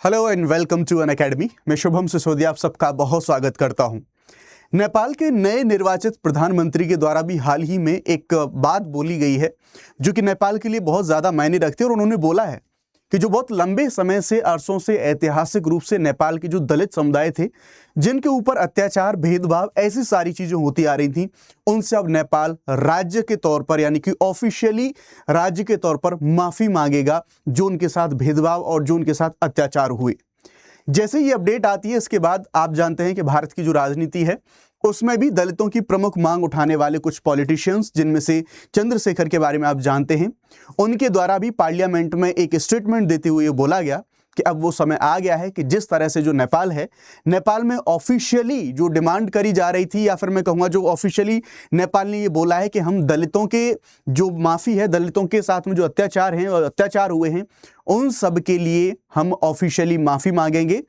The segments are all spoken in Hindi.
Hello and welcome to Unacademy. मैं शुभम सिसोदिया आप सबका बहुत स्वागत करता हूं। नेपाल के नए निर्वाचित प्रधानमंत्री के द्वारा भी हाल ही में एक बात बोली गई है जो कि नेपाल के लिए बहुत ज़्यादा मायने रखती है और उन्होंने बोला है कि जो बहुत लंबे समय से अरसों से ऐतिहासिक रूप से नेपाल के जो दलित समुदाय थे जिनके ऊपर अत्याचार भेदभाव ऐसी सारी चीज़ें होती आ रही थी उनसे अब नेपाल राज्य के तौर पर यानी कि ऑफिशियली राज्य के तौर पर माफ़ी मांगेगा जो उनके साथ भेदभाव और जो उनके साथ अत्याचार हुए। जैसे ये अपडेट आती है इसके बाद आप जानते हैं कि भारत की जो राजनीति है उसमें भी दलितों की प्रमुख मांग उठाने वाले कुछ पॉलिटिशियंस जिनमें से चंद्रशेखर के बारे में आप जानते हैं, उनके द्वारा भी पार्लियामेंट में एक स्टेटमेंट देते हुए बोला गया कि अब वो समय आ गया है कि जिस तरह से जो नेपाल है, नेपाल में ऑफिशियली जो डिमांड करी जा रही थी या फिर मैं कहूँगा जो ऑफिशियली नेपाल ने ये बोला है कि हम दलितों के जो माफ़ी है, दलितों के साथ में जो अत्याचार हैं और अत्याचार हुए हैं उन सब के लिए हम ऑफिशियली माफ़ी मांगेंगे।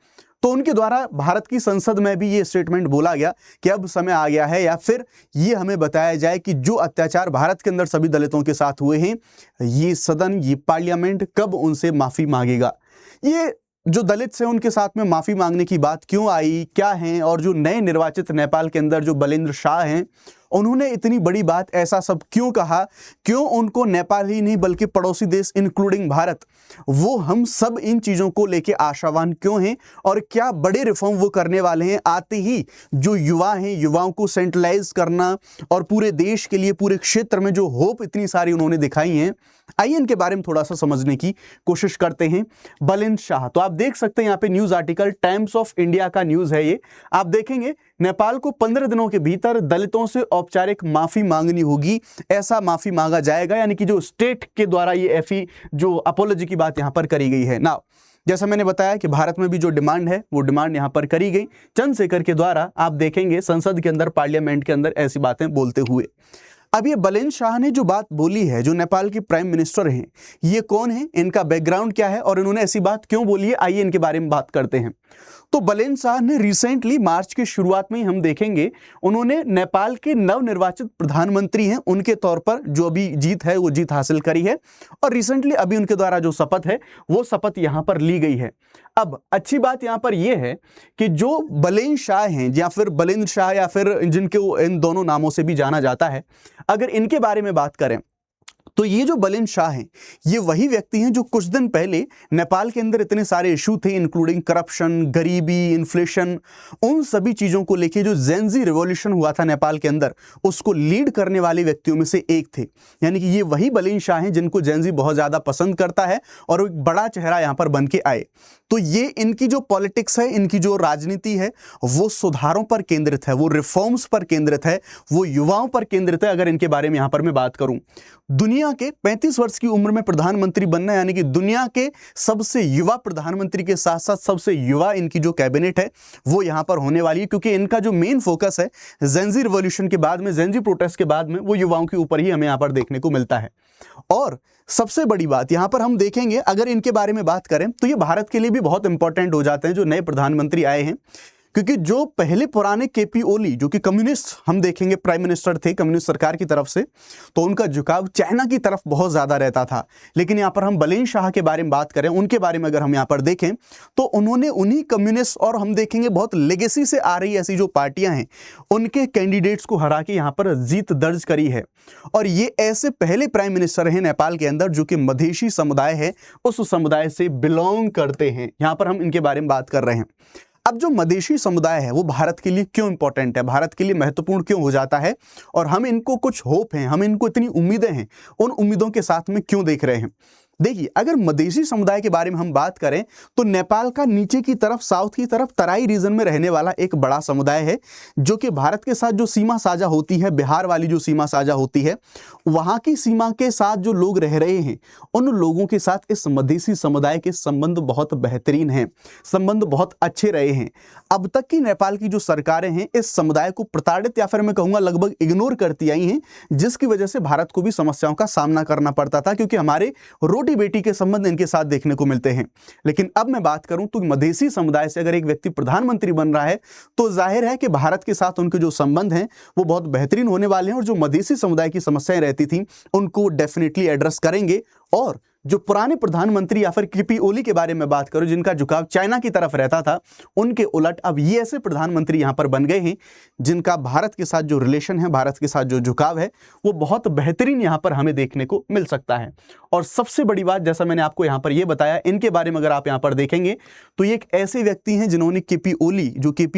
तो उनके द्वारा भारत की संसद में भी ये स्टेटमेंट बोला गया कि अब समय आ गया है या फिर ये हमें बताया जाए कि जो अत्याचार भारत के अंदर सभी दलितों के साथ हुए हैं ये सदन, ये पार्लियामेंट कब उनसे माफ़ी मांगेगा। ये जो दलित से उनके साथ में माफ़ी मांगने की बात क्यों आई, क्या है, और जो नए निर्वाचित नेपाल के अंदर जो बलेन्द्र शाह हैं उन्होंने इतनी बड़ी बात ऐसा सब क्यों कहा, क्यों उनको नेपाल ही नहीं बल्कि पड़ोसी देश इंक्लूडिंग भारत वो हम सब इन चीज़ों को लेके आशावान क्यों हैं और क्या बड़े रिफॉर्म वो करने वाले हैं आते ही जो युवा हैं, युवाओं को सेंट्रलाइज करना और पूरे देश के लिए पूरे क्षेत्र में जो होप इतनी सारी उन्होंने दिखाई हैं। आइए इनके बारे में थोड़ा सा समझने की कोशिश करते हैं। बलेन्द्र शाह, तो आप देख सकते हैं यहाँ पे news article times of India का न्यूज़ है ये। आप देखेंगे नेपाल को 15 दिनों के भीतर दलितों से औपचारिक माफ़ी मांगनी होगी, ऐसा माफ़ी मांगा जाएगा, यानी कि जो स्टेट के द्वारा ये एफी जो अपोलॉजी की बात यहाँ पर करी गई है ना। जैसा मैंने बताया कि भारत में भी जो डिमांड है वो डिमांड यहाँ पर करी गई चंद्रशेखर के द्वारा। आप देखेंगे संसद के अंदर, पार्लियामेंट के अंदर ऐसी बातें बोलते हुए। अब ये बलेन्द्र शाह ने जो बात बोली है, जो नेपाल के प्राइम मिनिस्टर हैं, ये कौन है, इनका बैकग्राउंड क्या है और इन्होंने ऐसी बात क्यों बोली है, आइए इनके बारे में बात करते हैं। तो बलेन्द्र शाह ने रिसेंटली मार्च की शुरुआत में ही हम देखेंगे उन्होंने नेपाल के नवनिर्वाचित प्रधानमंत्री हैं उनके तौर पर जो अभी जीत है वो जीत हासिल करी है और रिसेंटली अभी उनके द्वारा जो शपथ है वो शपथ यहाँ पर ली गई है। अब अच्छी बात यहाँ पर यह है कि जो बलेन्द्र शाह हैं या फिर बलेन्द्र शाह या फिर जिनको इन दोनों नामों से भी जाना जाता है, अगर इनके बारे में बात करें तो ये जो बलेन्द्र शाह हैं ये वही व्यक्ति हैं जो कुछ दिन पहले नेपाल के अंदर इतने सारे इशू थे इंक्लूडिंग करप्शन, गरीबी, इन्फ्लेशन, उन सभी चीज़ों को लेके जो जेनजी रिवॉल्यूशन हुआ था नेपाल के अंदर उसको लीड करने वाले व्यक्तियों में से एक थे। यानी कि ये वही बलेन्द्र शाह हैं जिनको जेनजी बहुत ज़्यादा पसंद करता है और एक बड़ा चेहरा यहाँ पर बन के आए। तो ये इनकी जो पॉलिटिक्स है, इनकी जो राजनीति है वो सुधारों पर केंद्रित है, वो रिफॉर्म्स पर केंद्रित है, वो युवाओं पर केंद्रित है। अगर इनके बारे में यहाँ पर मैं बात करूं, दुनिया के 35 वर्ष की उम्र में प्रधानमंत्री बनना यानी कि दुनिया के सबसे युवा प्रधानमंत्री के साथ साथ सबसे युवा इनकी जो कैबिनेट है वो यहाँ पर होने वाली है, क्योंकि इनका जो मेन फोकस है जेनजी रिवॉल्यूशन के बाद में, जेनजी प्रोटेस्ट के बाद में, वो युवाओं के ऊपर ही हमें यहाँ पर देखने को मिलता है। और सबसे बड़ी बात यहाँ पर हम देखेंगे अगर इनके बारे में बात करें तो ये भारत के लिए भी बहुत इंपॉर्टेंट हो जाते हैं जो नए प्रधानमंत्री आए हैं, क्योंकि जो पहले पुराने केपी ओली जो कि कम्युनिस्ट हम देखेंगे प्राइम मिनिस्टर थे कम्युनिस्ट सरकार की तरफ से, तो उनका झुकाव चाइना की तरफ बहुत ज़्यादा रहता था। लेकिन यहाँ पर हम बलेन्द्र शाह के बारे में बात करें, उनके बारे में अगर हम यहाँ पर देखें तो उन्होंने उन्हीं कम्युनिस्ट और हम देखेंगे बहुत लेगेसी से आ रही ऐसी जो पार्टियां हैं उनके कैंडिडेट्स को हरा के यहाँ पर जीत दर्ज करी है। और ये ऐसे पहले प्राइम मिनिस्टर हैं नेपाल के अंदर जो कि मधेशी समुदाय है उस समुदाय से बिलोंग करते हैं। यहाँ पर हम इनके बारे में बात कर रहे हैं। अब जो मधेशी समुदाय है वो भारत के लिए क्यों इंपॉर्टेंट है, भारत के लिए महत्वपूर्ण क्यों हो जाता है और हम इनको कुछ होप हैं, हम इनको इतनी उम्मीदें हैं, उन उम्मीदों के साथ में क्यों देख रहे हैं। देखिए, अगर मधेशी समुदाय के बारे में हम बात करें तो नेपाल का नीचे की तरफ, साउथ की तरफ तराई रीजन में रहने वाला एक बड़ा समुदाय है जो कि भारत के साथ जो सीमा साझा होती है, बिहार वाली जो सीमा साझा होती है, वहाँ की सीमा के साथ जो लोग रह रहे हैं उन लोगों के साथ इस मधेशी समुदाय के संबंध बहुत बेहतरीन हैं, संबंध बहुत अच्छे रहे हैं। अब तक की नेपाल की जो सरकारें हैं इस समुदाय को प्रताड़ित या फिर मैं कहूँगा लगभग इग्नोर करती आई हैं, जिसकी वजह से भारत को भी समस्याओं का सामना करना पड़ता था, क्योंकि हमारे रोटी बेटी के संबंध इनके साथ देखने को मिलते हैं। लेकिन अब मैं बात करूं तो मधेशी समुदाय से अगर एक व्यक्ति प्रधानमंत्री बन रहा है तो जाहिर है कि भारत के साथ उनके जो संबंध हैं वो बहुत बेहतरीन होने वाले हैं और जो मधेशी समुदाय की समस्याएं रहती थी उनको डेफिनेटली एड्रेस करेंगे और जो पुराने प्रधानमंत्री या फिर केपी ओली के बारे में बात करूं, जिनका झुकाव चाइना की तरफ रहता था, उनके उलट अब ये ऐसे प्रधानमंत्री यहां पर बन गए हैं जिनका भारत के साथ जो रिलेशन है, भारत के साथ जो झुकाव है, वो बहुत बेहतरीन यहां पर हमें देखने को मिल सकता है। और सबसे बड़ी बात, जैसा मैंने आपको यहां पर ये बताया, इनके बारे में अगर आप यहां पर देखेंगे तो ये एक ऐसे व्यक्ति हैं जिन्होंने केपी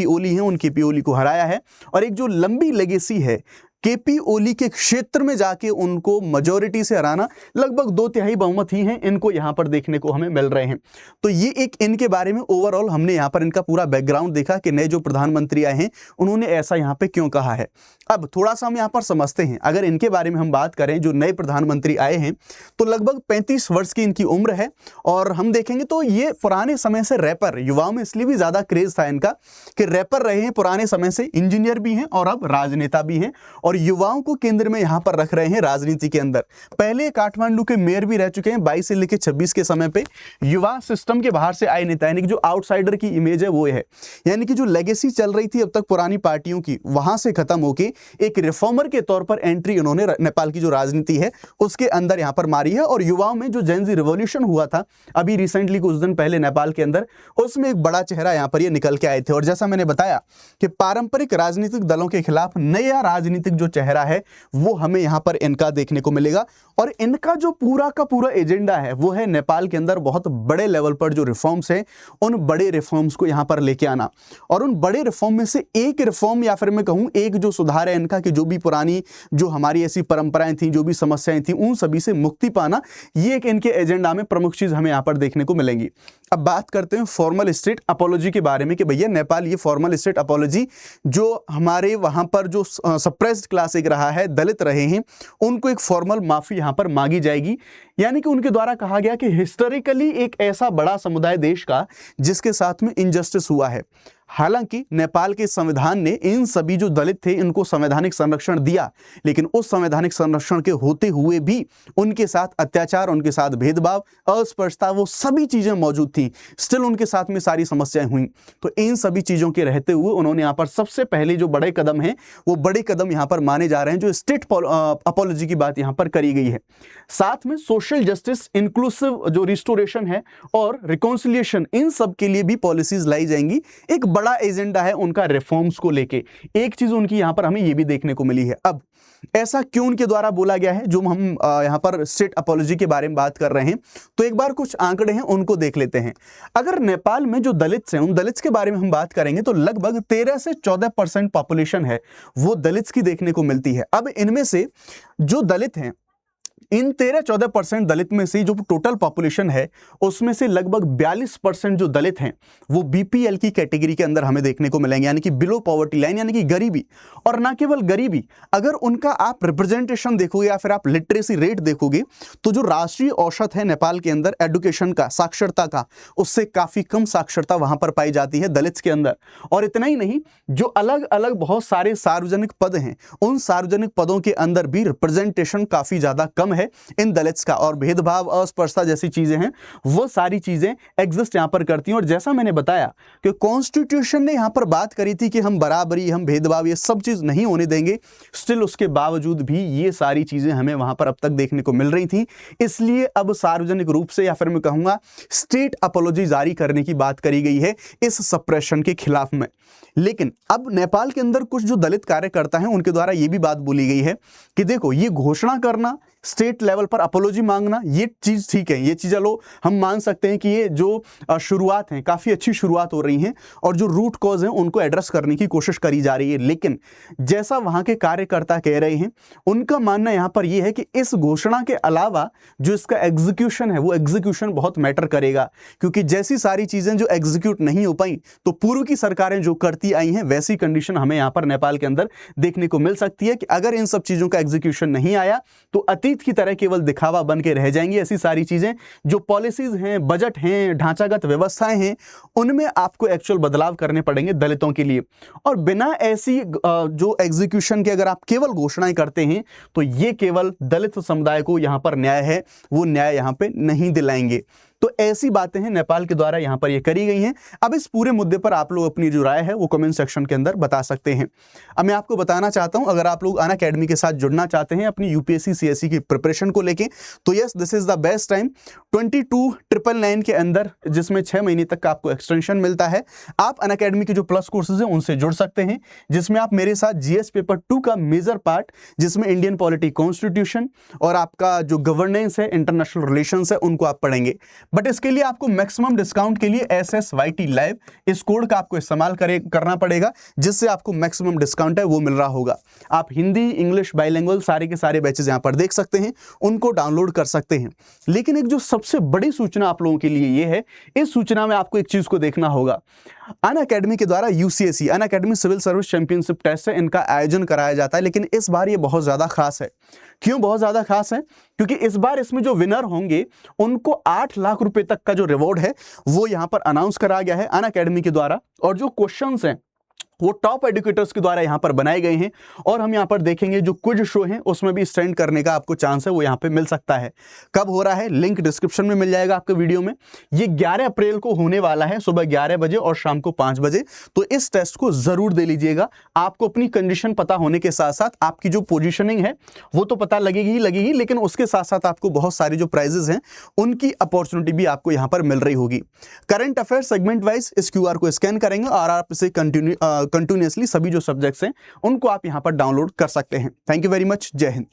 ओली हैं, उन केपी ओली को हराया है। और एक जो लंबी लेगेसी है केपी ओली के क्षेत्र में जाके उनको मेजॉरिटी से हराना, लगभग 2/3 बहुमत ही हैं, इनको यहां पर देखने को हमें मिल रहे हैं। तो ये एक इनके बारे में ओवरऑल हमने यहां पर इनका पूरा बैकग्राउंड देखा कि नए जो प्रधानमंत्री आए हैं उन्होंने ऐसा यहां पे क्यों कहा है। अब थोड़ा सा हम यहां पर समझते हैं, अगर इनके बारे में हम बात करें, जो नए प्रधानमंत्री आए हैं तो लगभग 35 वर्ष की इनकी उम्र है। और हम देखेंगे तो ये पुराने समय से रैपर, युवाओं में इसलिए भी ज्यादा क्रेज था इनका कि रैपर रहे हैं पुराने समय से, इंजीनियर भी हैं और अब राजनेता भी हैं, और युवाओं को केंद्र में यहां पर रख रहे हैं राजनीति के अंदर। पहले काठमांडू के मेयर भी रह चुके हैं 22 से लेकर 26 के समय पे। युवा सिस्टम के बाहर से आए नेता, यानी कि जो आउटसाइडर की इमेज है वो है, यानी कि जो लेगेसी चल रही थी अब तक पुरानी पार्टियों की, वहां से खत्म होके एक रिफॉर्मर के तौर पर एंट्री उन्होंने नेपाल की जो राजनीति है उसके अंदर यहां पर मारी है। और युवाओं में जो जेन ज़ी रिवॉल्यूशन हुआ था अभी रिसेंटली कुछ दिन पहले नेपाल के अंदर, उसमें एक बड़ा चेहरा यहां पर ये निकल के आए थे। और जैसा मैंने बताया कि पारंपरिक राजनीतिक दलों के खिलाफ नया राजनीतिक जो चेहरा है वो हमें यहां पर इनका देखने को मिलेगा। और इनका जो पूरा का पूरा एजेंडा है वो है नेपाल के अंदर बहुत बड़े लेवल पर जो रिफॉर्म्स हैं, उन बड़े रिफॉर्म्स को यहां पर लेके आना। और उन बड़े रिफॉर्म में से एक रिफॉर्म, या फिर मैं कहूं एक जो सुधार है इनका, कि जो भी पुरानी जो हमारी ऐसी परंपराएं थी, जो भी समस्याएं थी, उन सभी से मुक्ति पाना, ये एक इनके एजेंडा में प्रमुख चीज हमें यहां पर देखने को मिलेंगी। अब बात करते हैं फॉर्मल स्टेट अपॉलॉजी के बारे में कि भैया नेपाल ये फॉर्मल स्टेट अपॉलॉजी, जो हमारे वहां पर जो सप्रेस्ड क्लास एक रहा है, दलित रहे हैं, उनको एक फॉर्मल माफी यहां पर मांगी जाएगी। यानी कि उनके द्वारा कहा गया कि हिस्टोरिकली एक ऐसा बड़ा समुदाय देश का जिसके साथ में इनजस्टिस हुआ है। हालांकि नेपाल के संविधान ने इन सभी जो दलित थे इनको संवैधानिक संरक्षण दिया, लेकिन उस संवैधानिक संरक्षण के होते हुए भी उनके साथ अत्याचार, उनके साथ भेदभाव, अस्पृश्यता, वो सभी चीजें मौजूद थी। स्टिल उनके साथ में सारी समस्याएं हुई। तो इन सभी चीजों के रहते हुए उन्होंने यहाँ पर सबसे पहले जो बड़े कदम हैं वो बड़े कदम यहाँ पर माने जा रहे हैं, जो स्टेट अपॉलॉजी की बात यहाँ पर करी गई है। साथ में सोशल जस्टिस, इंक्लूसिव जो रिस्टोरेशन है और रिकॉन्सिलिएशन, इन सब के लिए भी पॉलिसीज लाई जाएंगी। एक बड़ा एजेंडा है उनका रिफॉर्म्स को लेके। एक चीज उनकी यहां पर हमें यह भी देखने को मिली है। अब ऐसा क्यों उनके द्वारा बोला गया है, जो हम यहां पर स्टेट अपॉलॉजी के बारे में बात कर रहे हैं, तो एक बार कुछ आंकड़े हैं उनको देख लेते हैं। अगर नेपाल में जो दलित हैं, उन दलित के बारे में हम बात करेंगे तो लगभग 13 से 14% पॉपुलेशन है वो दलित की देखने को मिलती है। अब इनमें से जो दलित हैं, इन 13-14% दलित में से जो टोटल पॉपुलेशन है उसमें से लगभग 42% जो दलित हैं वो बीपीएल की कैटेगरी के अंदर हमें देखने को मिलेंगे, यानी कि बिलो पॉवर्टी लाइन, यानी कि गरीबी। और ना केवल गरीबी, अगर उनका आप रिप्रेजेंटेशन देखोगे या फिर आप लिटरेसी रेट देखोगे तो जो राष्ट्रीय औसत है नेपाल के अंदर एडुकेशन का, साक्षरता का, उससे काफी कम साक्षरता वहां पर पाई जाती है दलित के अंदर। और इतना ही नहीं, जो अलग अलग बहुत सारे सार्वजनिक पद हैं, उन सार्वजनिक पदों के अंदर भी रिप्रेजेंटेशन काफी ज्यादा कम है इन दलित्स का। और भेदभाव, अस्पृश्यता जैसी चीजें हैं वो सारी चीजें एग्जिस्ट यहां पर करती हैं। और जैसा मैंने बताया कि कॉन्स्टिट्यूशन ने यहां पर बात करी थी कि हम बराबरी, हम भेदभाव, ये सब चीज नहीं होने देंगे, स्टिल उसके बावजूद भी ये सारी चीजें हमें वहां पर अब तक देखने को मिल रही थी। इसलिए अब सार्वजनिक रूप से, या फिर मैं कहूंगा स्टेट अपॉलॉजी जारी करने की बात करी गई है इस सप्रेशन के खिलाफ में। लेकिन अब नेपाल के अंदर कुछ जो दलित कार्यकर्ता हैं उनके द्वारा यह भी बात बोली गई है कि देखो, ये घोषणा करना, स्टेट लेवल पर अपॉलॉजी मांगना, ये चीज ठीक है, ये चीज चलो हम मान सकते हैं कि ये जो शुरुआत है, काफी अच्छी शुरुआत हो रही है और जो रूट कॉज है उनको एड्रेस करने की कोशिश करी जा रही है। लेकिन जैसा वहां के कार्यकर्ता कह रहे हैं, उनका मानना यहां पर यह है कि इस घोषणा के अलावा जो इसका एग्जीक्यूशन है वो एग्जीक्यूशन बहुत मैटर करेगा, क्योंकि जैसी सारी चीजें जो एग्जीक्यूट नहीं हो पाई तो पूर्व की सरकारें जो करती आई हैं वैसी कंडीशन हमें यहां पर नेपाल के अंदर देखने को मिल सकती है कि अगर इन सब चीजों का एग्जीक्यूशन नहीं आया तो अतीत की तरह केवल दिखावा बन के रह जाएंगी। ऐसी सारी चीजें जो पॉलिसीज हैं, बजट हैं, ढांचागत व्यवस्थाएं हैं, उनमें आपको एक्चुअल बदलाव करने पड़ेंगे दलितों के लिए। और बिना ऐसी जो एग्जीक्यूशन के अगर आप केवल घोषणाएं करते हैं तो ये केवल दलित समुदाय को यहां पर न्याय है वो न्याय यहां पे नहीं दिलाएंगे। तो ऐसी बातें हैं नेपाल के द्वारा यहाँ पर ये करी गई हैं। अब इस पूरे मुद्दे पर आप लोग अपनी जो राय है वो कमेंट सेक्शन के अंदर बता सकते हैं। अब मैं आपको बताना चाहता हूं, अगर आप लोग अनअकैडमी के साथ जुड़ना चाहते हैं अपनी यूपीएससी सीएससी की प्रिपरेशन को लेके, तो yes this is the best time. 22,999 के अंदर, जिसमें 6 महीने तक का आपको एक्सटेंशन मिलता है, आप अनअकैडमी के जो प्लस कोर्सेज हैं उनसे जुड़ सकते हैं, जिसमें आप मेरे साथ जीएस पेपर 2 का मेजर पार्ट, जिसमें इंडियन पॉलिटी, कॉन्स्टिट्यूशन और आपका जो गवर्नेंस है, इंटरनेशनल रिलेशंस है, उनको आप पढ़ेंगे। बट इसके लिए आपको मैक्सिमम डिस्काउंट के लिए SSYT लाइव इस कोड का आपको इस्तेमाल करना पड़ेगा, जिससे आपको मैक्सिमम डिस्काउंट है वो मिल रहा होगा। आप हिंदी, इंग्लिश, बाइलिंगुअल सारे के सारे बैचेस यहां पर देख सकते हैं, उनको डाउनलोड कर सकते हैं। लेकिन एक जो सबसे बड़ी सूचना आप लोगों के लिए ये है, इस सूचना में आपको एक चीज को देखना होगा। अनअकैडमी के द्वारा UCSC Unacademy civil service championship test है, इनका आयोजन कराया जाता है, लेकिन इस बार ये बहुत ज्यादा खास है। क्यों बहुत ज्यादा खास है? क्योंकि इस बार इसमें जो विनर होंगे उनको 8 लाख रुपए तक का जो रिवॉर्ड है वो यहां पर अनाउंस करा गया है अनअकैडमी के द्वारा। और जो क्वेश्चंस हैं वो टॉप एडुकेटर्स के द्वारा यहां पर बनाए गए हैं। और हम यहां पर देखेंगे जो क्विज शो है उसमें भी स्टैंड करने का आपको चांस है वो यहां पे मिल सकता है। कब हो रहा है, लिंक डिस्क्रिप्शन में मिल जाएगा आपके वीडियो में। ये 11 अप्रैल को होने वाला है, सुबह 11 बजे और शाम को 5 बजे। तो इस टेस्ट को जरूर दे लीजिएगा। आपको अपनी कंडीशन पता होने के साथ साथ आपकी जो पोजिशनिंग है वो तो पता लगेगी ही लगेगी, लेकिन उसके साथ साथ आपको बहुत सारी जो प्राइजेस हैं उनकी अपॉर्चुनिटी भी आपको यहां पर मिल रही होगी। करंट अफेयर सेगमेंट वाइज इस QR को स्कैन करेंगे और आप इसे कंटिन्यूअसली सभी जो सब्जेक्ट्स हैं उनको आप यहां पर डाउनलोड कर सकते हैं। Thank you very much. जय हिंद।